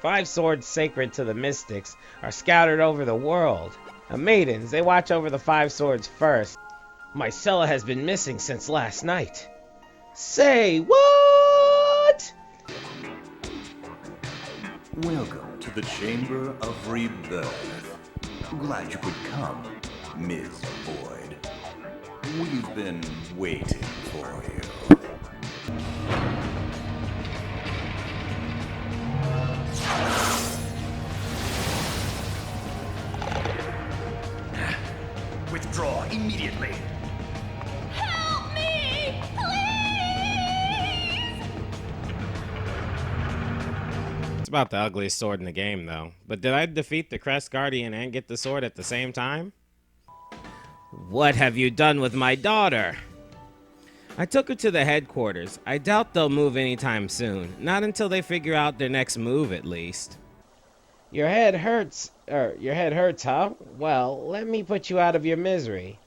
5 swords sacred to the mystics are scattered over the world. The maidens, they watch over the 5 swords first. Mycella has been missing since last night. Say what? Welcome to the Chamber of Rebirth. Glad you could come, Ms. Boyd. We've been waiting for you. Withdraw immediately. Help me! Please! It's about the ugliest sword in the game, though. But did I defeat the Crest Guardian and get the sword at the same time? What have you done with my daughter? I took her to the headquarters. I doubt they'll move anytime soon. Not until they figure out their next move, at least. Your head hurts, huh? Well, let me put you out of your misery.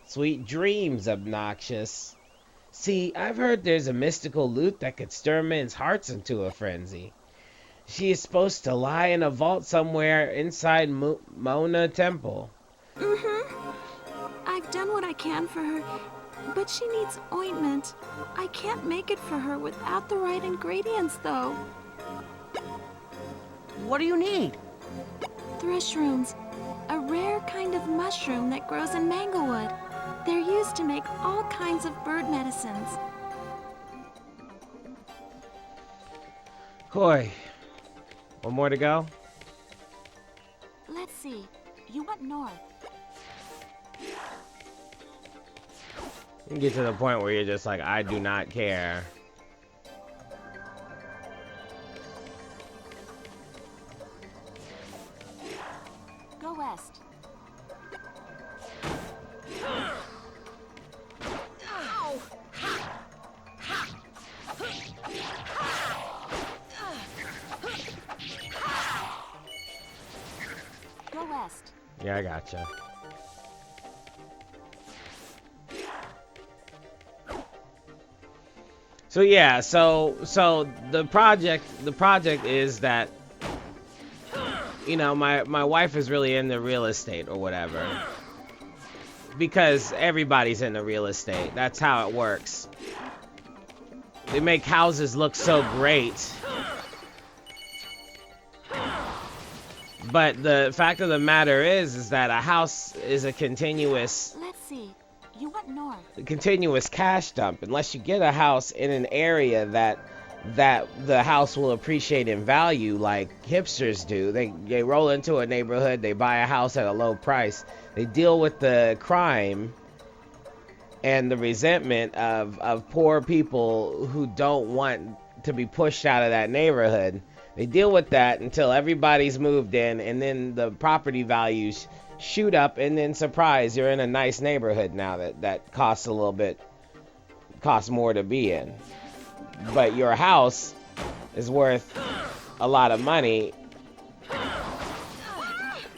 Sweet dreams, obnoxious. See, I've heard there's a mystical lute that could stir men's hearts into a frenzy. She is supposed to lie in a vault somewhere inside Mona Temple. I've done what I can for her, but she needs ointment. I can't make it for her without the right ingredients, though. What do you need? Threshrooms, a rare kind of mushroom that grows in Manglewood. They're used to make all kinds of bird medicines. Hoy. One more to go? Let's see. You went north. You get to the point where you're just like, I do not care. Go west. Go west. Yeah, I gotcha. So yeah, so the project is that, you know, my wife is really into real estate or whatever, because everybody's into real estate. That's how it works. They make houses look so great, but the fact of the matter is that a house is a continuous. Let's see. You went north. Continuous cash dump unless you get a house in an area that the house will appreciate in value, like hipsters do. They roll into a neighborhood, they buy a house at a low price, they deal with the crime and the resentment of poor people who don't want to be pushed out of that neighborhood. They deal with that until everybody's moved in, and then the property values shoot up, and then surprise, you're in a nice neighborhood now that costs more to be in. But your house is worth a lot of money,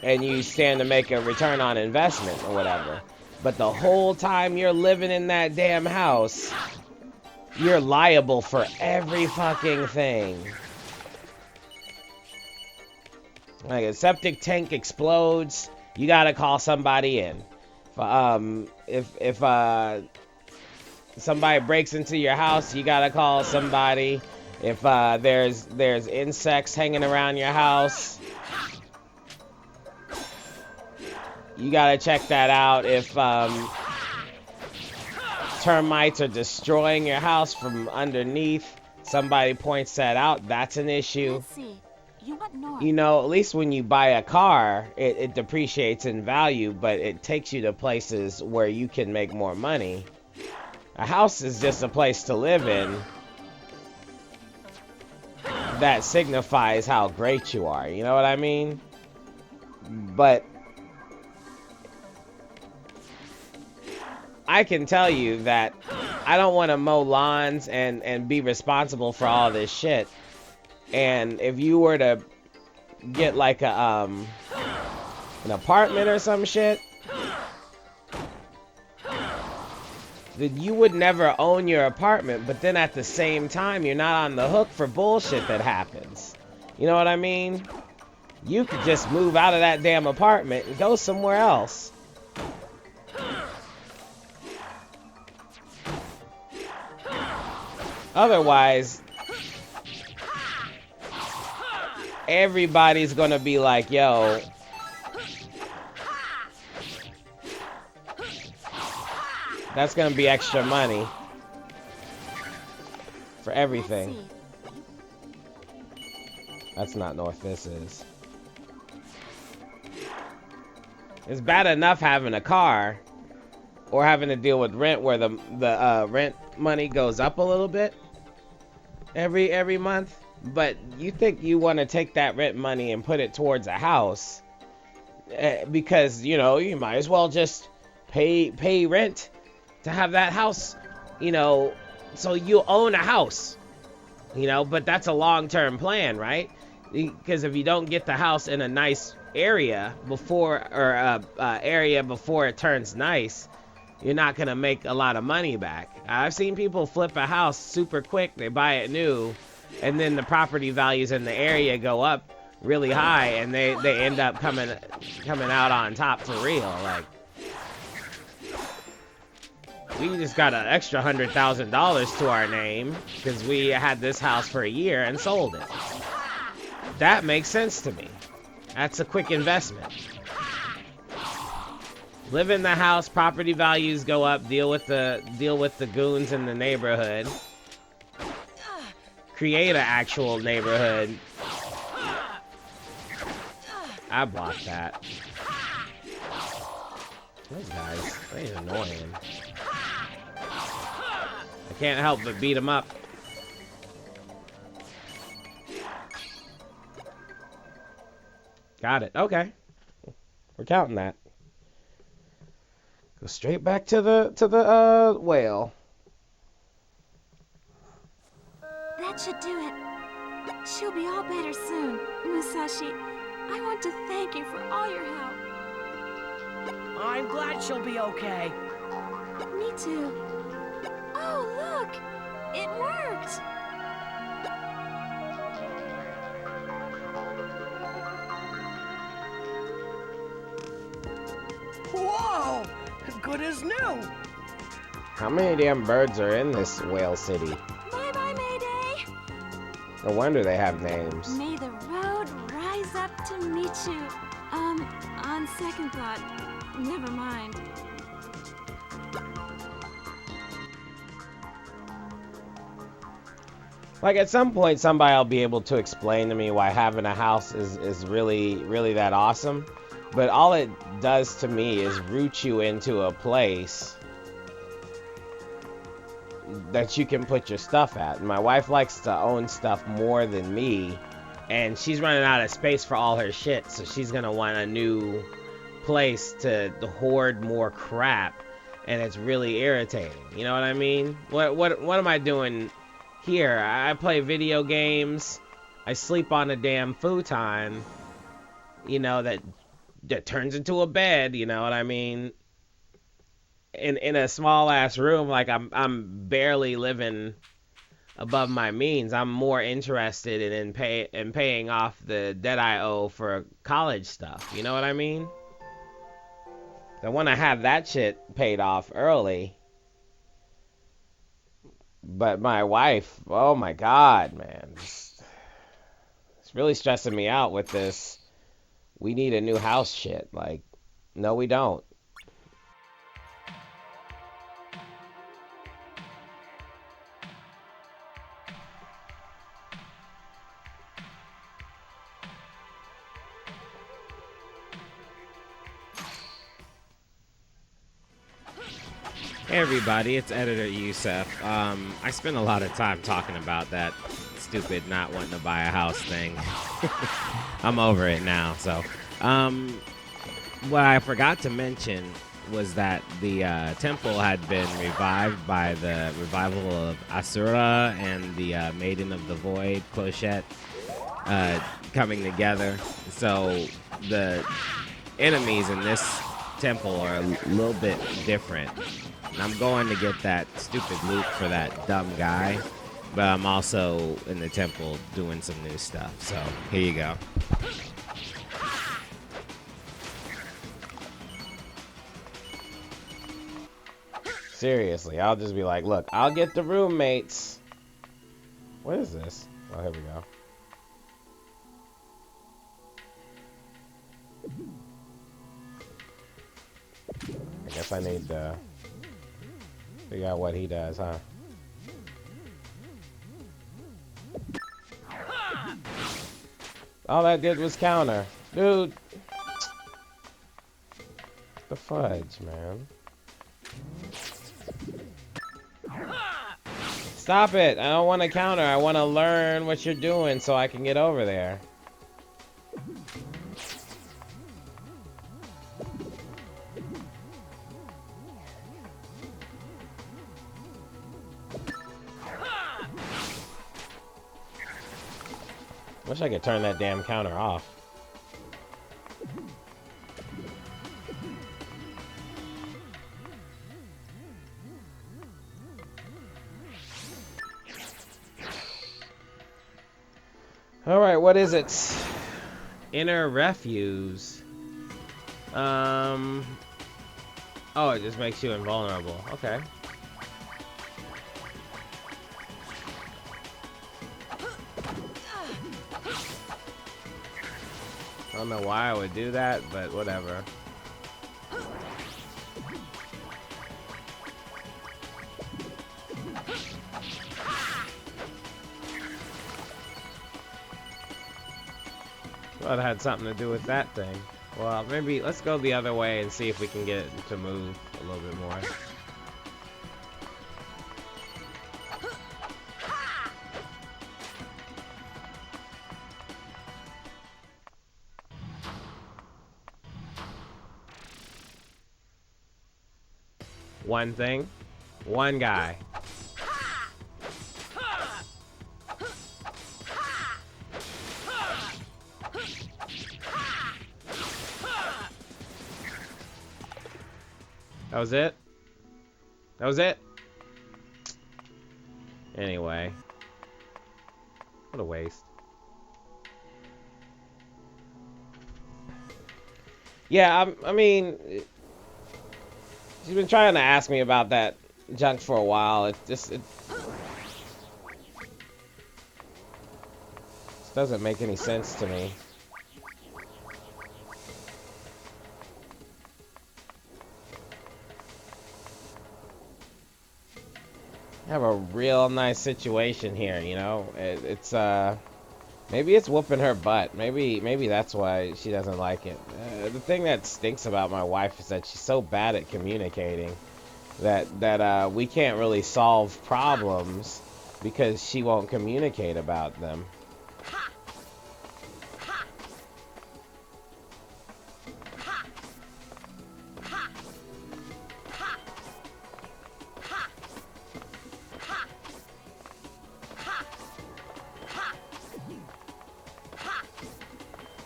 and you stand to make a return on investment or whatever. But the whole time you're living in that damn house, you're liable for every fucking thing. Like a septic tank explodes, you gotta call somebody in. If somebody breaks into your house, you gotta call somebody. If there's insects hanging around your house, you gotta check that out. If termites are destroying your house from underneath, somebody points that out. That's an issue. Let's see. You went north. You know, at least when you buy a car, it depreciates in value, but it takes you to places where you can make more money. A house is just a place to live in that signifies how great you are. You know what I mean? But I can tell you that I don't want to mow lawns and be responsible for all this shit. And if you were to get like a an apartment or some shit, that you would never own your apartment, but then at the same time, you're not on the hook for bullshit that happens. You know what I mean? You could just move out of that damn apartment and go somewhere else. Otherwise, everybody's gonna be like, yo, that's gonna be extra money for everything. That's not north, this is. It's bad enough having a car or having to deal with rent where the rent money goes up a little bit every month. But you think you want to take that rent money and put it towards a house because, you know, you might as well just pay rent to have that house, you know, so you own a house, you know, but that's a long-term plan, right? Because if you don't get the house in a nice area before it turns nice, you're not gonna make a lot of money back. I've seen people flip a house super quick. They buy it new, and then the property values in the area go up really high, and they end up coming out on top for real. Like, we just got an extra $100,000 to our name because we had this house for a year and sold it. That makes sense to me. That's a quick investment. Live in the house, property values go up, deal with the goons in the neighborhood. Create an actual neighborhood. I blocked that. Those guys, they're annoying. I can't help but beat them up. Got it. Okay. We're counting that. Go straight back to the whale. That should do it. She'll be all better soon. Musashi, I want to thank you for all your help. I'm glad she'll be okay. Me too. Oh, look! It worked! Whoa! Good as new! How many damn birds are in this whale city? Bye-bye, Mayday! No wonder they have names. May the road rise up to meet you. On second thought, never mind. Like, at some point, somebody will be able to explain to me why having a house is really that awesome. But all it does to me is root you into a place that you can put your stuff at. My wife likes to own stuff more than me, and she's running out of space for all her shit, so she's gonna want a new place to hoard more crap, and it's really irritating. You know what I mean? What am I doing here? I play video games. I sleep on a damn futon, you know, that turns into a bed, you know what I mean? In a small ass room, like I'm barely living above my means. I'm more interested in paying off the debt I owe for college stuff. You know what I mean? I want to have that shit paid off early. But my wife, oh my God, man, it's really stressing me out with this. We need a new house shit. Like, no, we don't. Hey everybody, it's Editor Yusef. I spent a lot of time talking about that stupid not wanting to buy a house thing. I'm over it now. So, what I forgot to mention was that the temple had been revived by the revival of Asura and the Maiden of the Void, Clochette, coming together. So the enemies in this temple are a little bit different. And I'm going to get that stupid loot for that dumb guy. But I'm also in the temple doing some new stuff. So, here you go. Seriously, I'll just be like, look, I'll get the roommates. What is this? Oh, here we go. I guess I need to figure out what he does, huh? All that did was counter. Dude. The fudge, man. Stop it. I don't want to counter. I want to learn what you're doing so I can get over there. Wish I could turn that damn counter off. Alright, what is it? Inner refuse. Oh, it just makes you invulnerable. Okay. I don't know why I would do that, but whatever. Well, it had something to do with that thing. Well, maybe let's go the other way and see if we can get it to move a little bit more. One thing, one guy. That was it? That was it? Anyway. What a waste. Yeah, I mean... She's been trying to ask me about that junk for a while. It just doesn't make any sense to me. I have a real nice situation here, you know. It's maybe it's whooping her butt. Maybe that's why she doesn't like it. The thing that stinks about my wife is that she's so bad at communicating that we can't really solve problems because she won't communicate about them.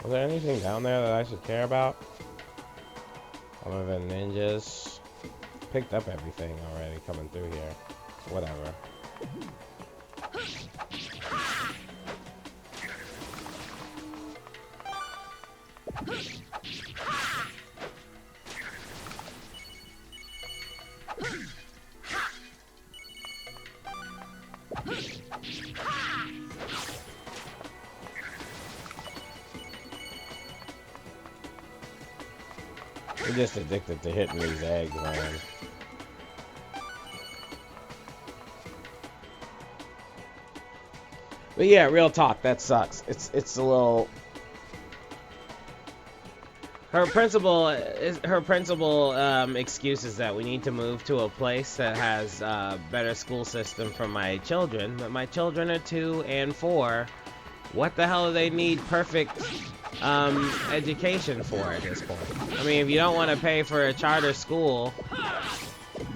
Was there anything down there that I should care about? Other than ninjas? Picked up everything already coming through here. Whatever. I'm just addicted to hitting these eggs, man. But yeah, real talk, that sucks. It's a little. Her principal excuse is that we need to move to a place that has a better school system for my children. But my children are 2 and 4. What the hell do they need perfect education for at this point? I mean, if you don't want to pay for a charter school,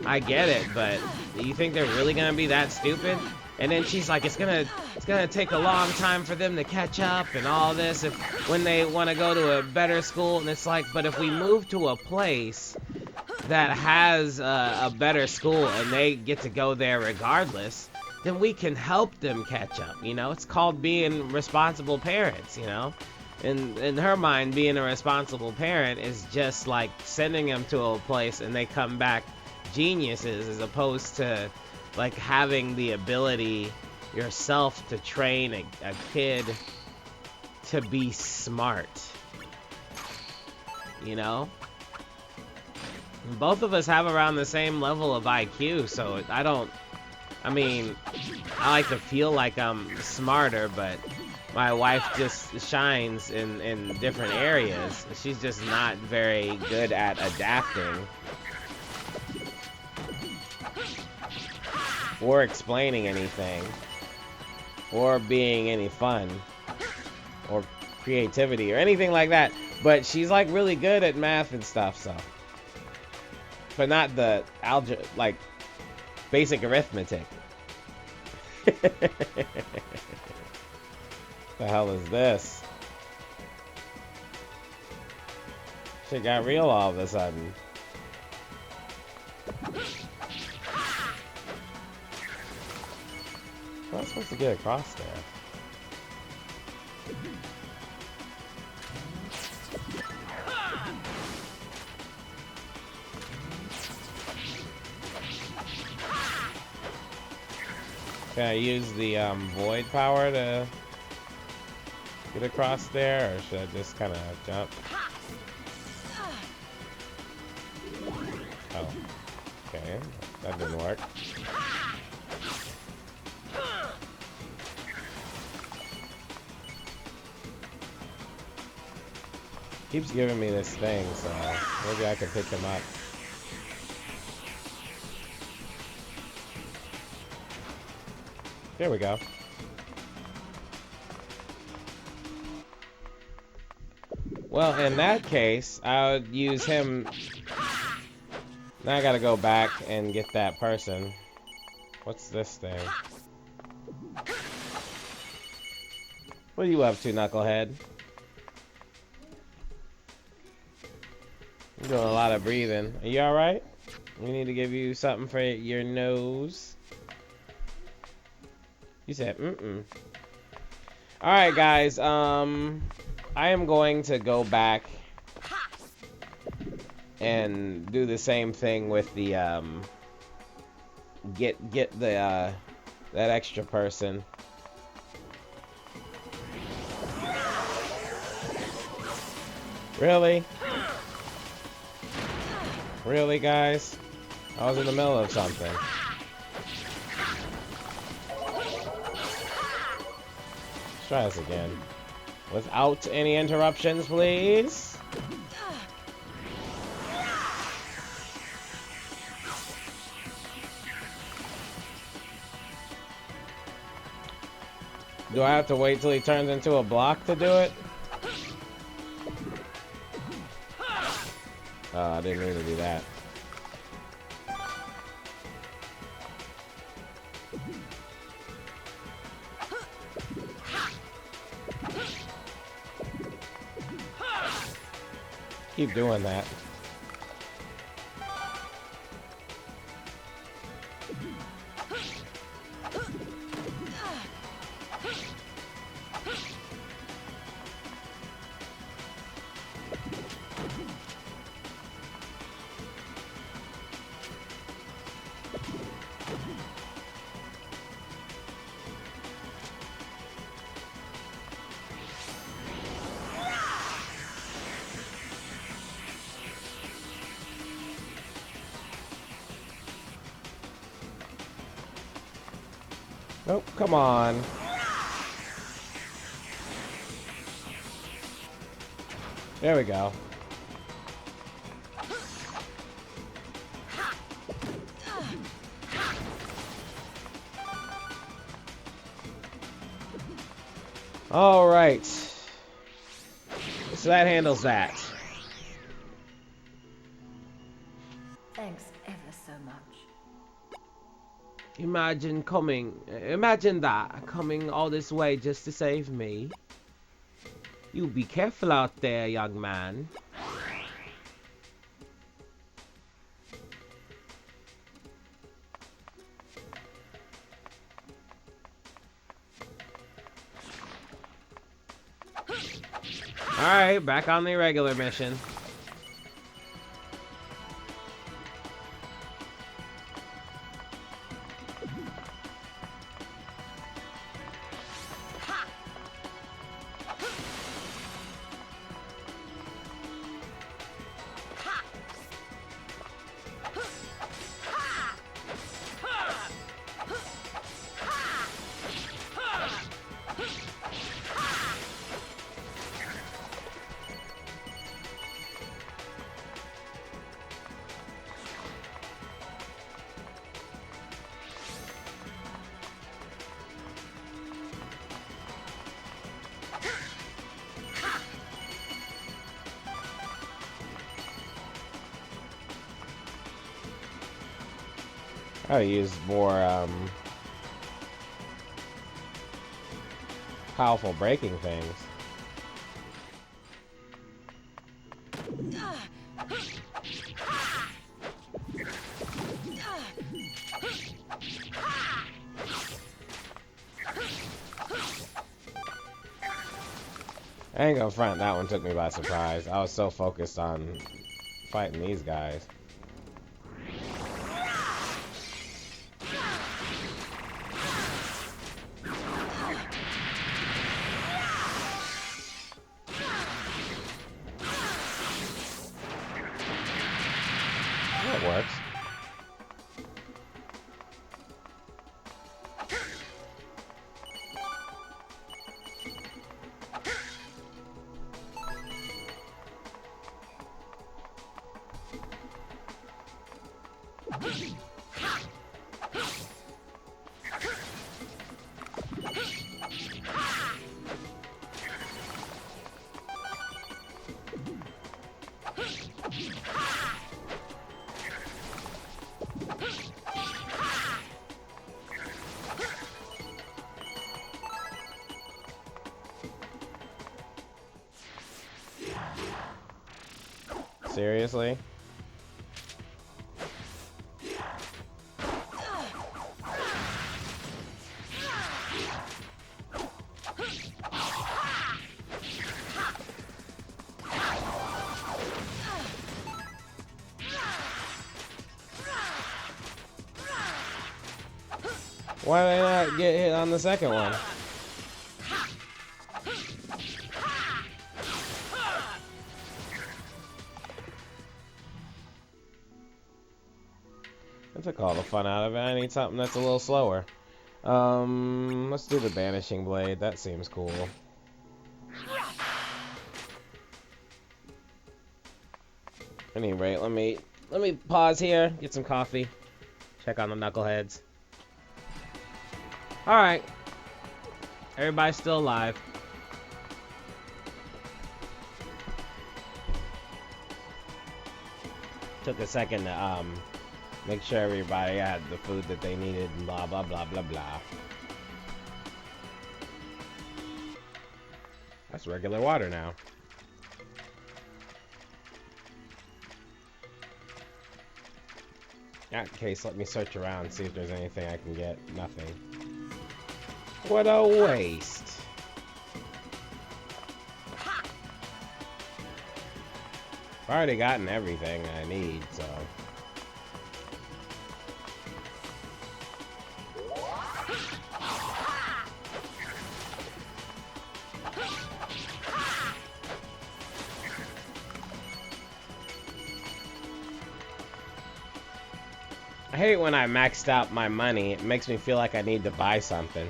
I get it, but do you think they're really gonna be that stupid? And then she's like, it's gonna take a long time for them to catch up and all this when they want to go to a better school. And it's like, but if we move to a place that has a better school and they get to go there regardless, then we can help them catch up. You know, it's called being responsible parents. You know, in her mind, being a responsible parent is just like sending them to a place and they come back geniuses, as opposed to like having the ability yourself to train a kid to be smart. You know, both of us have around the same level of IQ, so I mean, I like to feel like I'm smarter, but my wife just shines in different areas. She's just not very good at adapting or explaining anything or being any fun or creativity or anything like that. But she's like really good at math and stuff, so. But not the algebra, like basic arithmetic. The hell is this? Shit got real all of a sudden. I'm not supposed to get across there. Can I use the void power to get across there, or should I just kind of jump? Oh, okay, that didn't work. Keeps giving me this thing, so maybe I can pick him up. There we go. Well, in that case, I would use him. Now I gotta go back and get that person. What's this thing? What are you up to, knucklehead? You're doing a lot of breathing. Are you alright? We need to give you something for your nose. You said, Alright, guys, I am going to go back and do the same thing with the, get the, that extra person. Really? Really, guys? I was in the middle of something. Try this again. Without any interruptions, please. Do I have to wait till he turns into a block to do it? Oh, I didn't mean to do that. Keep doing that. Nope, come on. There we go. All right. So that handles that. Thanks ever so much. Imagine that, coming all this way just to save me. You be careful out there, young man. Alright, back on the regular mission. I use more powerful breaking things. I ain't gonna front, that one took me by surprise. I was so focused on fighting these guys. That works. Seriously? Why did I not get hit on the second one? I took all the fun out of it. I need something that's a little slower. Let's do the Banishing Blade. That seems cool. At any rate, let me pause here, get some coffee, check on the knuckleheads. Alright. Everybody's still alive. Took a second to make sure everybody had the food that they needed and blah blah blah blah blah. That's regular water now. In that case, let me search around and see if there's anything I can get. Nothing. What a waste. I've already gotten everything I need, so. I hate when I maxed out my money. It makes me feel like I need to buy something.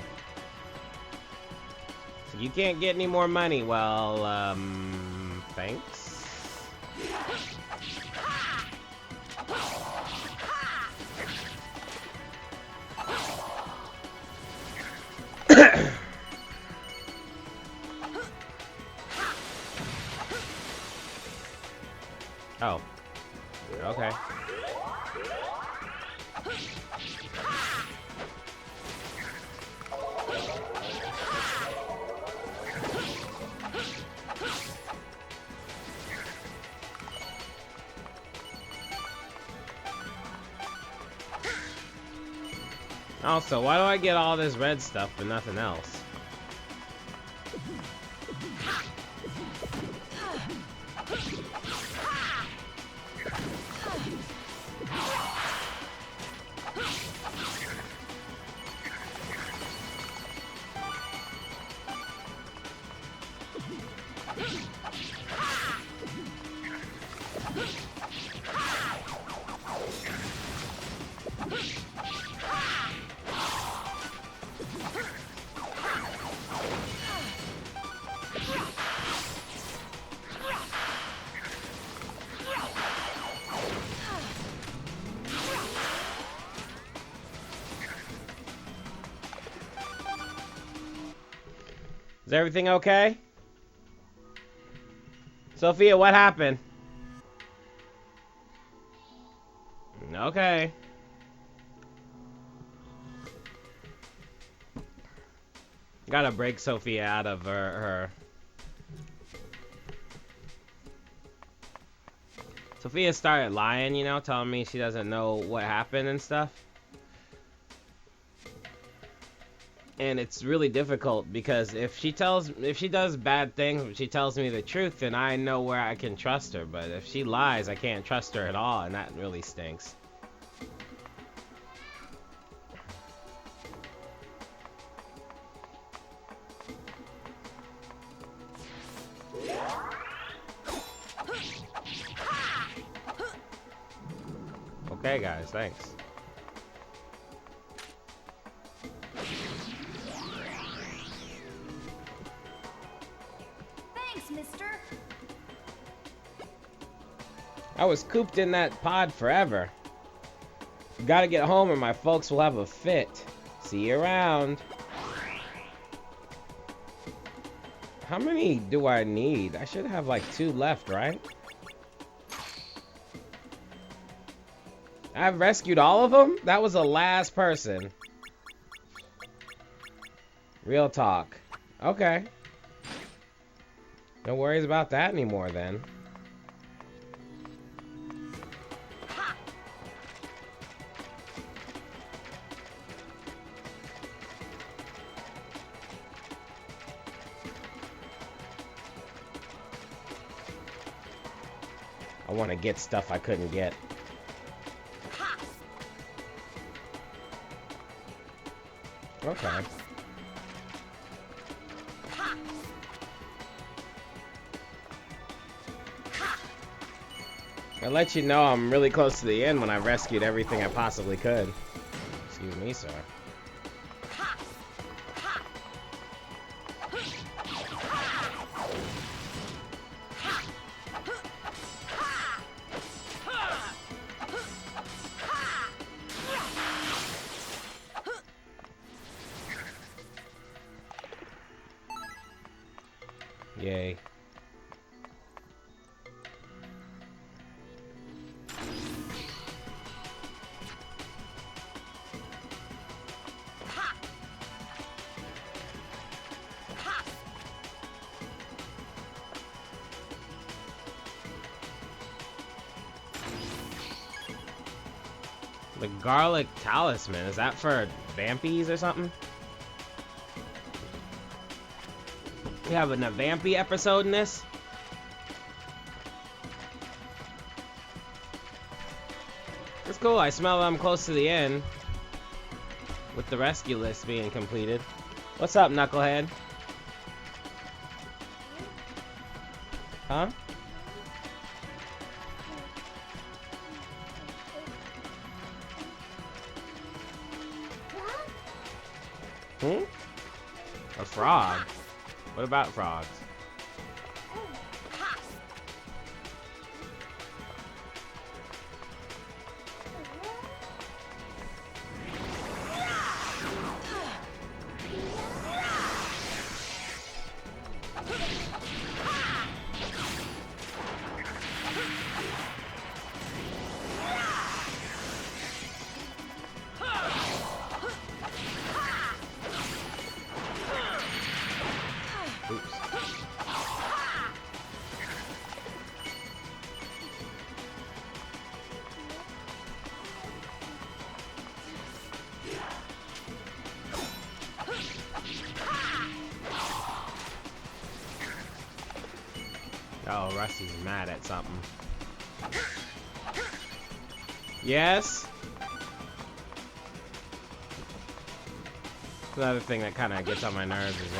So you can't get any more money. Well, thanks. Oh. Okay. Also, why do I get all this red stuff but nothing else? Is everything okay? Sophia, what happened? Okay. Gotta break Sophia out of her. Sophia started lying, you know, telling me she doesn't know what happened and stuff. And it's really difficult because if she does bad things, she tells me the truth, then I know where I can trust her. But if she lies, I can't trust her at all, and that really stinks. Okay, guys, thanks. Thanks, mister. I was cooped in that pod forever. Gotta get home or my folks will have a fit. See you around. How many do I need? I should have like 2 left, right? I've rescued all of them? That was the last person. Real talk. Okay. No worries about that anymore then. I want to get stuff I couldn't get. Okay. I let you know I'm really close to the end when I rescued everything I possibly could. Excuse me, sir. Yay. The garlic talisman, is that for vampies or something? We have a vampy episode in this? It's cool, I smell I'm close to the end. With the rescue list being completed. What's up, knucklehead? Huh? Hmm? A frog? What about frogs? Oh, Rusty's mad at something. Yes? Another thing that kind of gets on my nerves is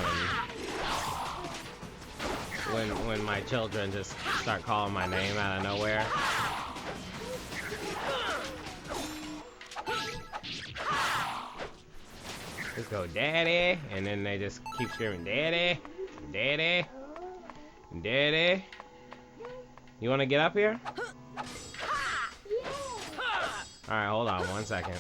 when my children just start calling my name out of nowhere. Just go, Daddy, and then they just keep screaming, Daddy, Daddy, Daddy. You want to get up here? Alright, hold on 1 second.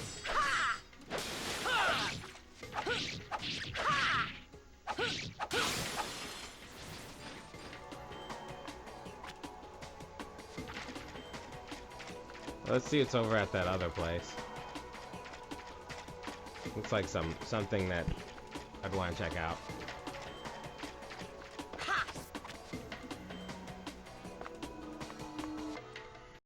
Let's see what's over at that other place. Looks like something that I'd want to check out.